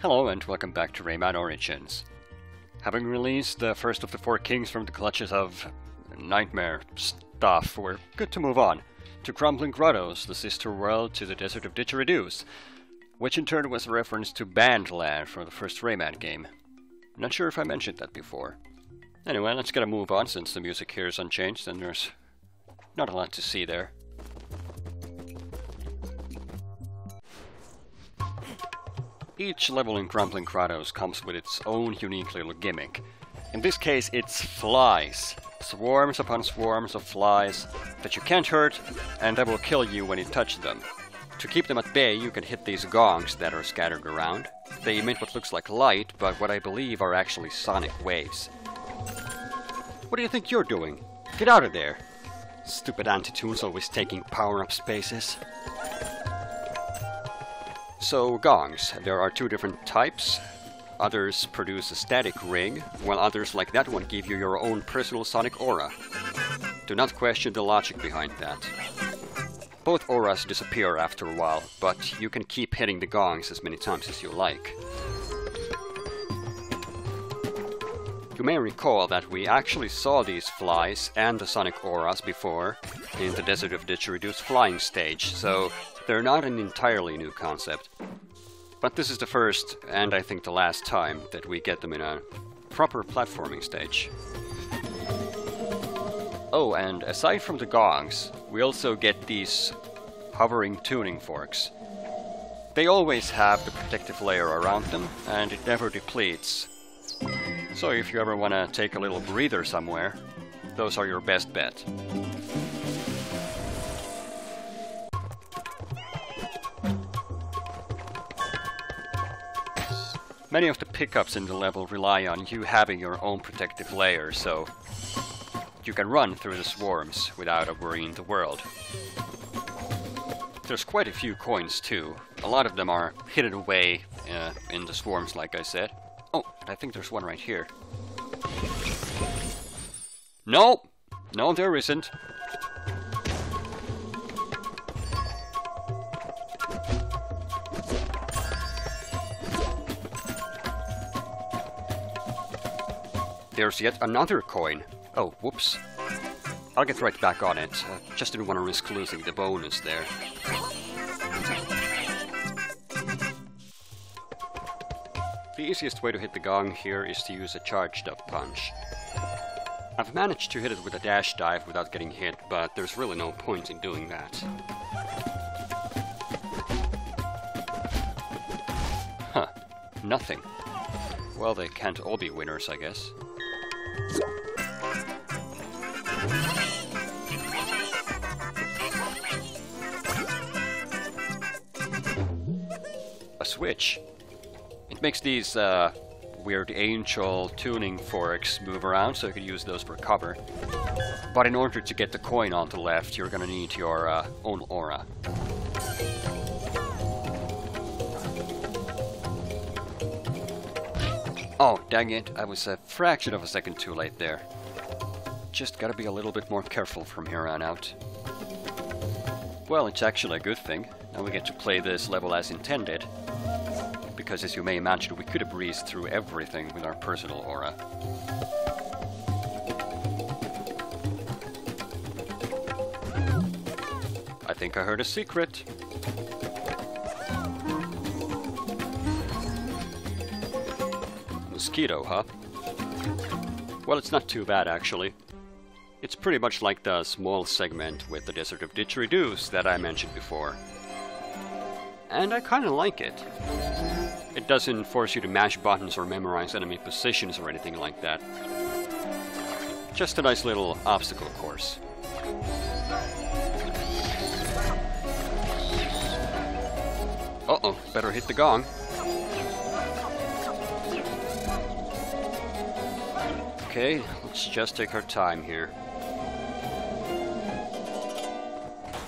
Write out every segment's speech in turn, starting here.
Hello and welcome back to Rayman Origins. Having released the first of the four kings from the clutches of nightmare stuff, we're good to move on to Grumbling Grottos, the sister world to the Desert of Didgeridoos, which in turn was a reference to Bandland from the first Rayman game. Not sure if I mentioned that before. Anyway, let's get a move on since the music here is unchanged and there's not a lot to see there. Each level in Grumbling Grottos comes with its own unique little gimmick. In this case, it's flies. Swarms upon swarms of flies that you can't hurt and that will kill you when you touch them. To keep them at bay, you can hit these gongs that are scattered around. They emit what looks like light, but what I believe are actually sonic waves. What do you think you're doing? Get out of there! Stupid anti-toons always taking power-up spaces. So, gongs. There are two different types. Others produce a static ring, while others like that one give you your own personal sonic aura. Do not question the logic behind that. Both auras disappear after a while, but you can keep hitting the gongs as many times as you like. You may recall that we actually saw these flies and the sonic auras before in the Desert of Didgeridoo's flying stage, so they're not an entirely new concept. But this is the first, and I think the last time, that we get them in a proper platforming stage. Oh, and aside from the gongs, we also get these hovering tuning forks. They always have the protective layer around them, and it never depletes. So if you ever want to take a little breather somewhere, those are your best bet. Many of the pickups in the level rely on you having your own protective layer, so you can run through the swarms without a worry in the world. There's quite a few coins too. A lot of them are hidden away in the swarms, like I said. Oh, I think there's one right here. No! No, there isn't. There's yet another coin. Oh, whoops. I'll get right back on it. Just didn't want to risk losing the bonus there. The easiest way to hit the gong here is to use a charged up punch. I've managed to hit it with a dash dive without getting hit, but there's really no point in doing that. Huh. Nothing. Well, they can't all be winners, I guess. A switch. It makes these weird angel tuning forks move around, so you can use those for cover. But in order to get the coin on the left, you're gonna need your own aura. Oh, dang it, I was a fraction of a second too late there. Just gotta be a little bit more careful from here on out. Well, it's actually a good thing. Now we get to play this level as intended. Because as you may imagine, we could have breezed through everything with our personal aura. I think I heard a secret. Mosquito, huh? Well, it's not too bad, actually. It's pretty much like the small segment with the Desert of Didgeridoos that I mentioned before. And I kinda like it. It doesn't force you to mash buttons or memorize enemy positions or anything like that. Just a nice little obstacle course. Uh-oh, better hit the gong. Okay, let's just take our time here.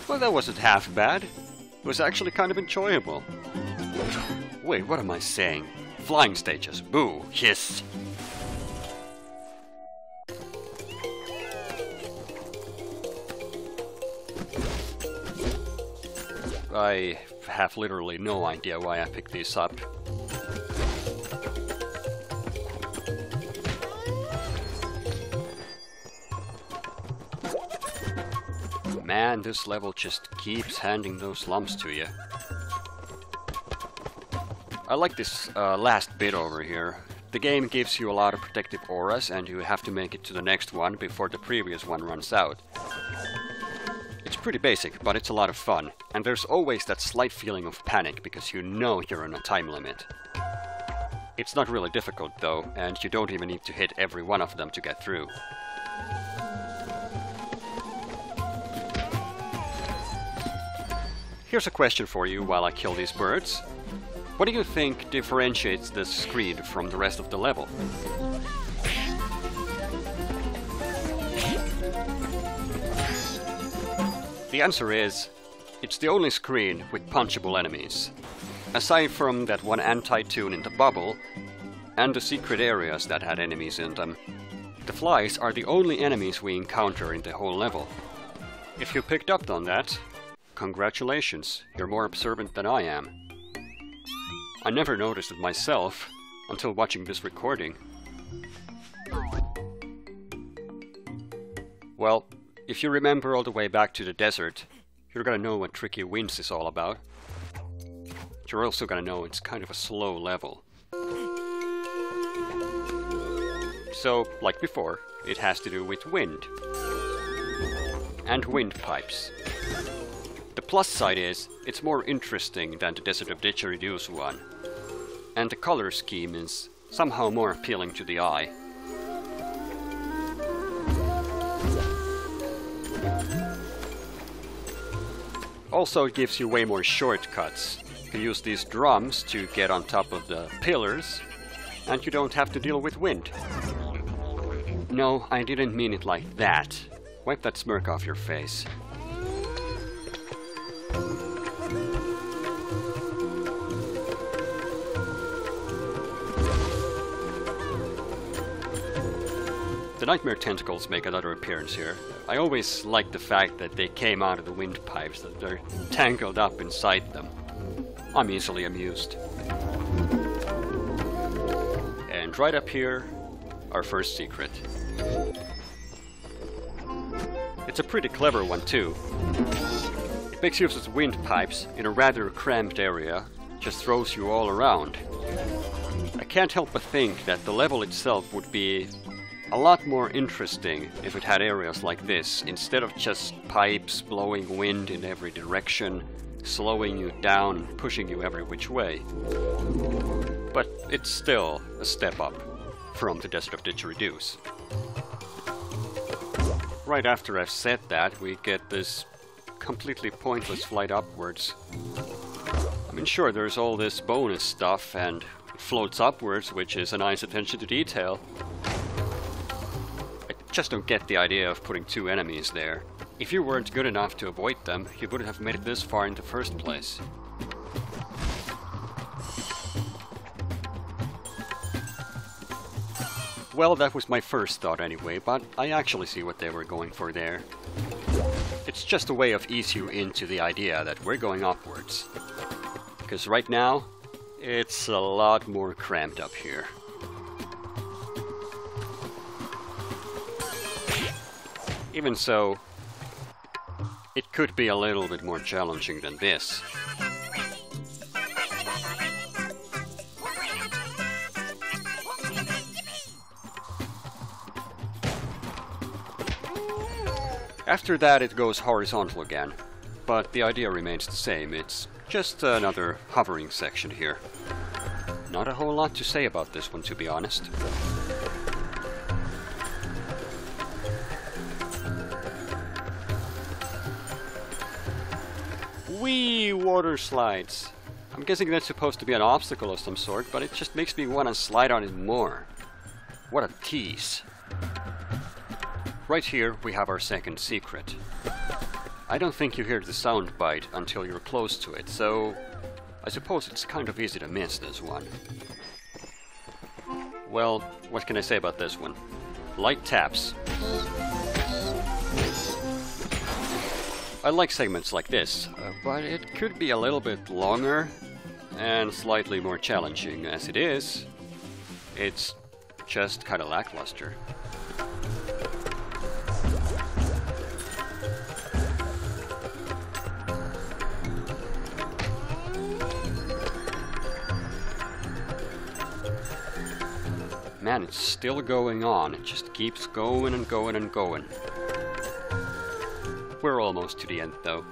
Well, that wasn't half bad. It was actually kind of enjoyable. Wait, what am I saying? Flying stages. Boo. Yes. I have literally no idea why I picked these up. Man, this level just keeps handing those lumps to you. I like this last bit over here. The game gives you a lot of protective auras and you have to make it to the next one before the previous one runs out. It's pretty basic, but it's a lot of fun. And there's always that slight feeling of panic because you know you're on a time limit. It's not really difficult though, and you don't even need to hit every one of them to get through. Here's a question for you while I kill these birds. What do you think differentiates this screen from the rest of the level? The answer is, it's the only screen with punchable enemies. Aside from that one anti-tune in the bubble, and the secret areas that had enemies in them, the flies are the only enemies we encounter in the whole level. If you picked up on that, congratulations, you're more observant than I am. I never noticed it myself until watching this recording. Well, if you remember all the way back to the desert, you're gonna know what Tricky Winds is all about. You're also gonna know it's kind of a slow level. So, like before, it has to do with wind. And windpipes. The plus side is, it's more interesting than the Desert of Didgeridoos one. And the color scheme is somehow more appealing to the eye. Also, it gives you way more shortcuts. You can use these drums to get on top of the pillars, and you don't have to deal with wind. No, I didn't mean it like that. Wipe that smirk off your face. The Nightmare Tentacles make another appearance here. I always like the fact that they came out of the windpipes, that they're tangled up inside them. I'm easily amused. And right up here, our first secret. It's a pretty clever one too. It makes use of windpipes in a rather cramped area, just throws you all around. I can't help but think that the level itself would be a lot more interesting if it had areas like this, instead of just pipes blowing wind in every direction, slowing you down and pushing you every which way. But it's still a step up from the Desert of Didgeridoos. Right after I've said that, we get this completely pointless flight upwards. I mean, sure, there's all this bonus stuff and it floats upwards, which is a nice attention to detail. Just don't get the idea of putting two enemies there. If you weren't good enough to avoid them, you wouldn't have made it this far in the first place. Well, that was my first thought anyway, but I actually see what they were going for there. It's just a way of ease you into the idea that we're going upwards. Because right now, it's a lot more cramped up here. Even so, it could be a little bit more challenging than this. After that it goes horizontal again, but the idea remains the same. It's just another hovering section here. Not a whole lot to say about this one, to be honest. Wee water slides. I'm guessing that's supposed to be an obstacle of some sort, but it just makes me want to slide on it more. What a tease. Right here we have our second secret. I don't think you hear the sound bite until you're close to it, so I suppose it's kind of easy to miss this one. Well, what can I say about this one? Light taps. I like segments like this, but it could be a little bit longer and slightly more challenging. As it is, it's just kind of lackluster. Man, it's still going on. It just keeps going and going and going. We're almost to the end, though.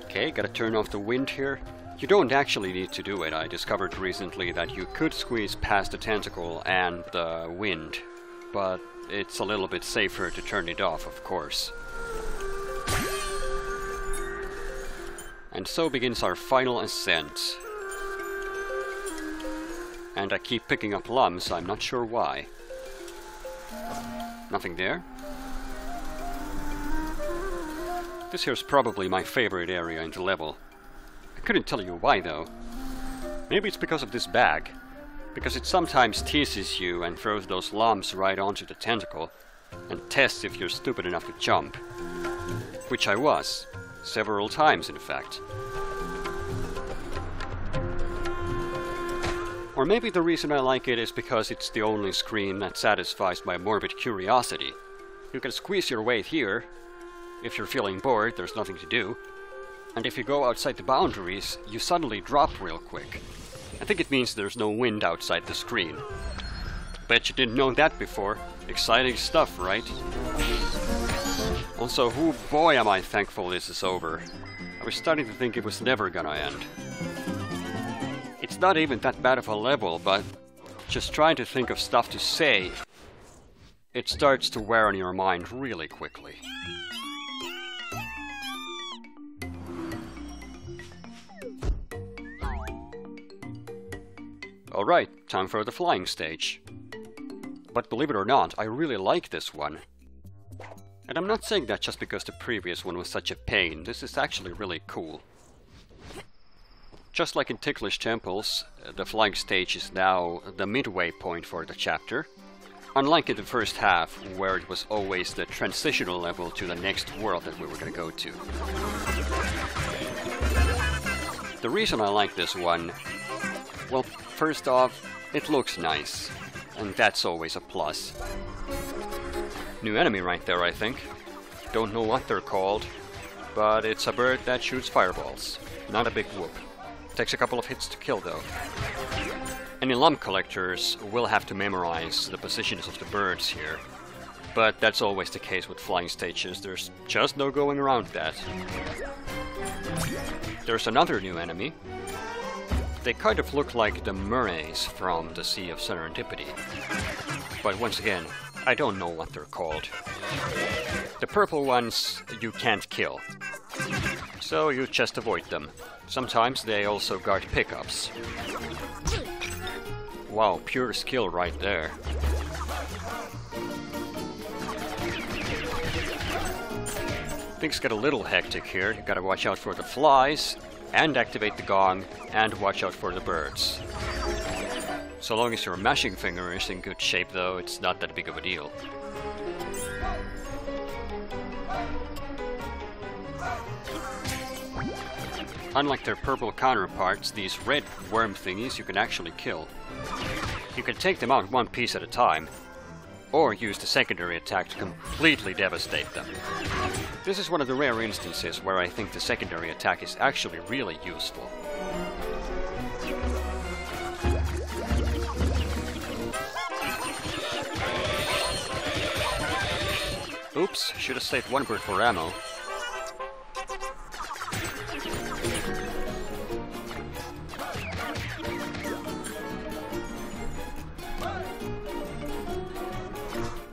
Okay, gotta turn off the wind here. You don't actually need to do it. I discovered recently that you could squeeze past the tentacle and the wind, but it's a little bit safer to turn it off, of course. And so begins our final ascent. And I keep picking up lumps, I'm not sure why. Nothing there. This here's probably my favorite area in the level. I couldn't tell you why though. Maybe it's because of this bag. Because it sometimes teases you and throws those lumps right onto the tentacle and tests if you're stupid enough to jump. Which I was. Several times in fact. Or maybe the reason I like it is because it's the only screen that satisfies my morbid curiosity. You can squeeze your way here. If you're feeling bored, there's nothing to do. And if you go outside the boundaries, you suddenly drop real quick. I think it means there's no wind outside the screen. Bet you didn't know that before. Exciting stuff, right? Also, oh boy am I thankful this is over. I was starting to think it was never gonna end. It's not even that bad of a level, but just trying to think of stuff to say, it starts to wear on your mind really quickly. Alright, time for the flying stage. But believe it or not, I really like this one. And I'm not saying that just because the previous one was such a pain, this is actually really cool. Just like in Ticklish Temples, the flying stage is now the midway point for the chapter. Unlike in the first half, where it was always the transitional level to the next world that we were going to go to. The reason I like this one, well, first off, it looks nice, and that's always a plus. New enemy right there, I think. Don't know what they're called, but it's a bird that shoots fireballs. Not a big whoop. Takes a couple of hits to kill though. Any lump collectors will have to memorize the positions of the birds here, but that's always the case with flying stages, there's just no going around that. There's another new enemy. They kind of look like the Murrays from the Sea of Serendipity. But once again, I don't know what they're called. The purple ones you can't kill, so you just avoid them. Sometimes they also guard pickups. Wow, pure skill right there. Things get a little hectic here. You gotta watch out for the flies, and activate the gong, and watch out for the birds. So long as your mashing finger is in good shape though, it's not that big of a deal. Unlike their purple counterparts, these red worm thingies you can actually kill. You can take them out one piece at a time, or use the secondary attack to completely devastate them. This is one of the rare instances where I think the secondary attack is actually really useful. Oops, should have saved one bird for ammo.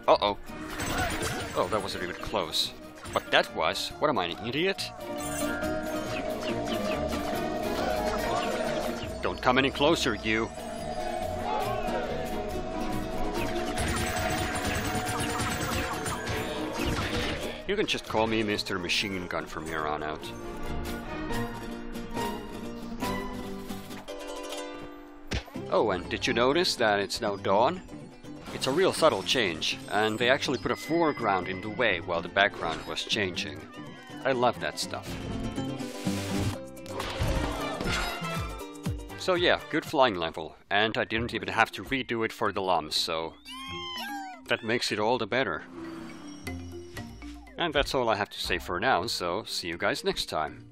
Uh-oh. Oh, that wasn't even close. But that was... What am I, an idiot? Don't come any closer, you. You can just call me Mr. Machine Gun from here on out. Oh, and did you notice that it's now dawn? It's a real subtle change, and they actually put a foreground in the way while the background was changing. I love that stuff. So yeah, good flying level, and I didn't even have to redo it for the lumps, so that makes it all the better. And that's all I have to say for now, so see you guys next time.